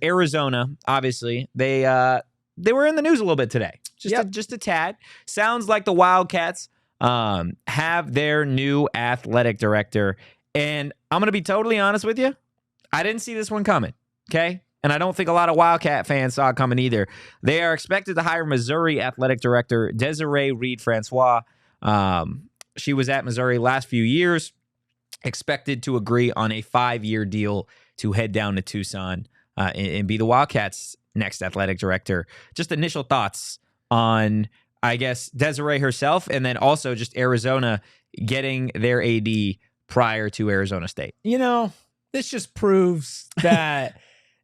Arizona, obviously, they were in the news a little bit today. Just a tad. Sounds like the Wildcats have their new athletic director. And I'm going to be totally honest with you. I didn't see this one coming, okay? And I don't think a lot of Wildcat fans saw it coming either. They are expected to hire Missouri athletic director Desireé Reed-Francois. She was at Missouri last few years, expected to agree on a 5-year deal to head down to Tucson and be the Wildcats' next athletic director. Just initial thoughts on, I guess, Desireé herself, and then also just Arizona getting their AD prior to Arizona State. You know, this just proves that,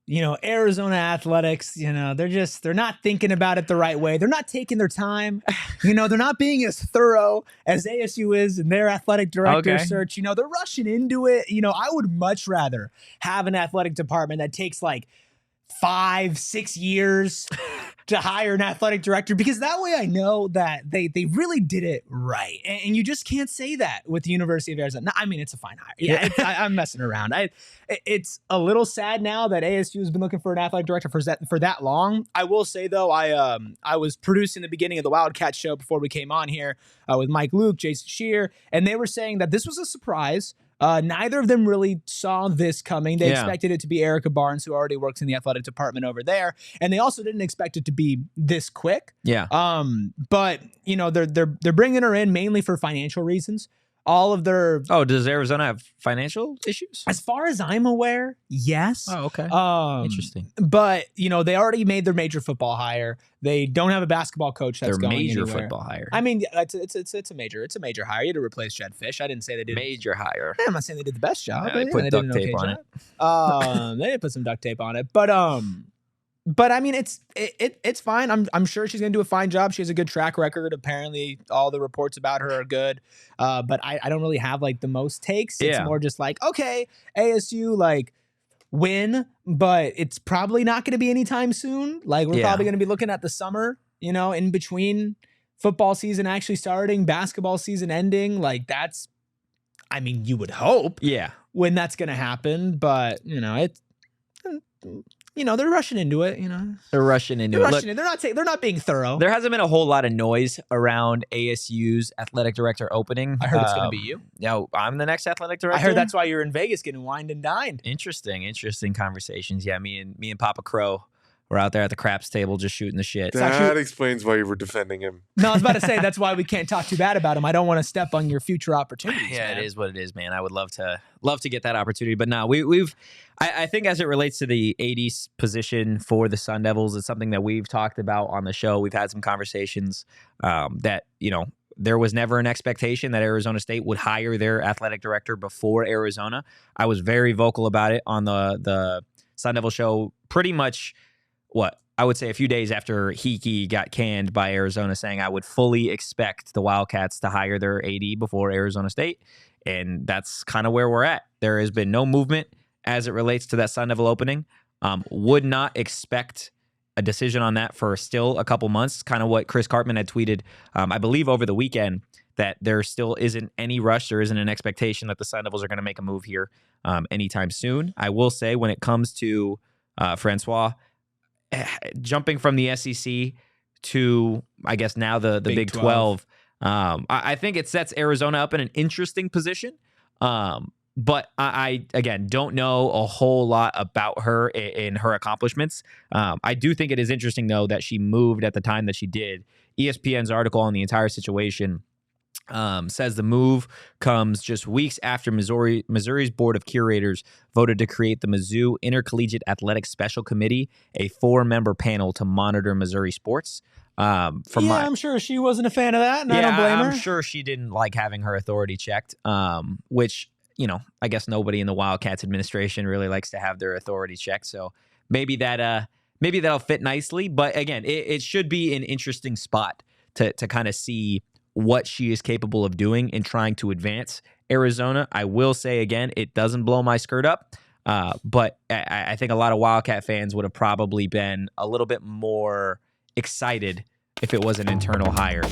you know, Arizona athletics, you know, they're not thinking about it the right way. They're not taking their time. You know, they're not being as thorough as ASU is in their athletic director search. You know, they're rushing into it. You know, I would much rather have an athletic department that takes like 5-6 years to hire an athletic director, because that way I know that they really did it right. And you just can't say that with the University of Arizona. No, I mean, it's a fine hire. Yeah, I'm messing around. It's a little sad now that ASU has been looking for an athletic director for that long. I will say, though, I was producing the beginning of the Wildcat show before we came on here with Mike Luke, Jason Shear, and they were saying that this was a surprise. Neither of them really saw this coming. They expected it to be Erica Barnes, who already works in the athletic department over there, and they also didn't expect it to be this quick. Yeah. But you know, they're bringing her in mainly for financial reasons. All of their does Arizona have financial issues? As far as I'm aware, yes. Oh, okay. Interesting. But you know, they already made their major football hire. They don't have a basketball coach that's going anywhere. Major football hire. I mean, it's a major hire. You had to replace Jed Fish. I didn't say they did major hire. I'm not saying they did the best job. They put duct tape on it. They did put some duct tape on it, but I mean, it's fine. I'm sure she's gonna do a fine job. She has a good track record. Apparently, all the reports about her are good. But I don't really have like the most takes. It's more just like, okay, ASU like win, but it's probably not gonna be anytime soon. Like we're probably gonna be looking at the summer, you know, in between football season actually starting, basketball season ending. Like that's, I mean, you would hope, when that's gonna happen. But you know, you know, they're rushing into it, you know. They're rushing into it. Look, they're not being thorough. There hasn't been a whole lot of noise around ASU's athletic director opening. I heard it's going to be you. No, I'm the next athletic director. I heard that's why you're in Vegas getting wined and dined. Interesting conversations. Yeah, me and Papa Crow were out there at the craps table just shooting the shit. That explains why you were defending him. No, I was about to say that's why we can't talk too bad about him. I don't want to step on your future opportunities. Yeah, man. It is what it is, man. I would love to get that opportunity, but no, I think as it relates to the AD position for the Sun Devils, it's something that we've talked about on the show. We've had some conversations that, you know, there was never an expectation that Arizona State would hire their athletic director before Arizona. I was very vocal about it on the Sun Devil show pretty much, I would say a few days after Hickey got canned by Arizona, saying I would fully expect the Wildcats to hire their AD before Arizona State. And that's kind of where we're at. There has been no movement as it relates to that Sun Devil opening. Would not expect a decision on that for still a couple months. Kind of what Chris Cartman had tweeted, I believe over the weekend, that there still isn't any rush. There isn't an expectation that the Sun Devils are going to make a move here anytime soon. I will say when it comes to Francois, jumping from the SEC to, I guess, now the Big 12, I think it sets Arizona up in an interesting position. But I again, don't know a whole lot about her and her accomplishments. I do think it is interesting, though, that she moved at the time that she did. ESPN's article on the entire situation says the move comes just weeks after Missouri's Board of Curators voted to create the Mizzou Intercollegiate Athletics Special Committee, a 4-member panel to monitor Missouri sports. I'm sure she wasn't a fan of that, and I don't blame her. I'm sure she didn't like having her authority checked, which, you know, I guess nobody in the Wildcats administration really likes to have their authority checked. So maybe that'll fit nicely. But again, it should be an interesting spot to kind of see what she is capable of doing in trying to advance Arizona. I will say again, it doesn't blow my skirt up, but I think a lot of Wildcat fans would have probably been a little bit more excited if it was an internal hire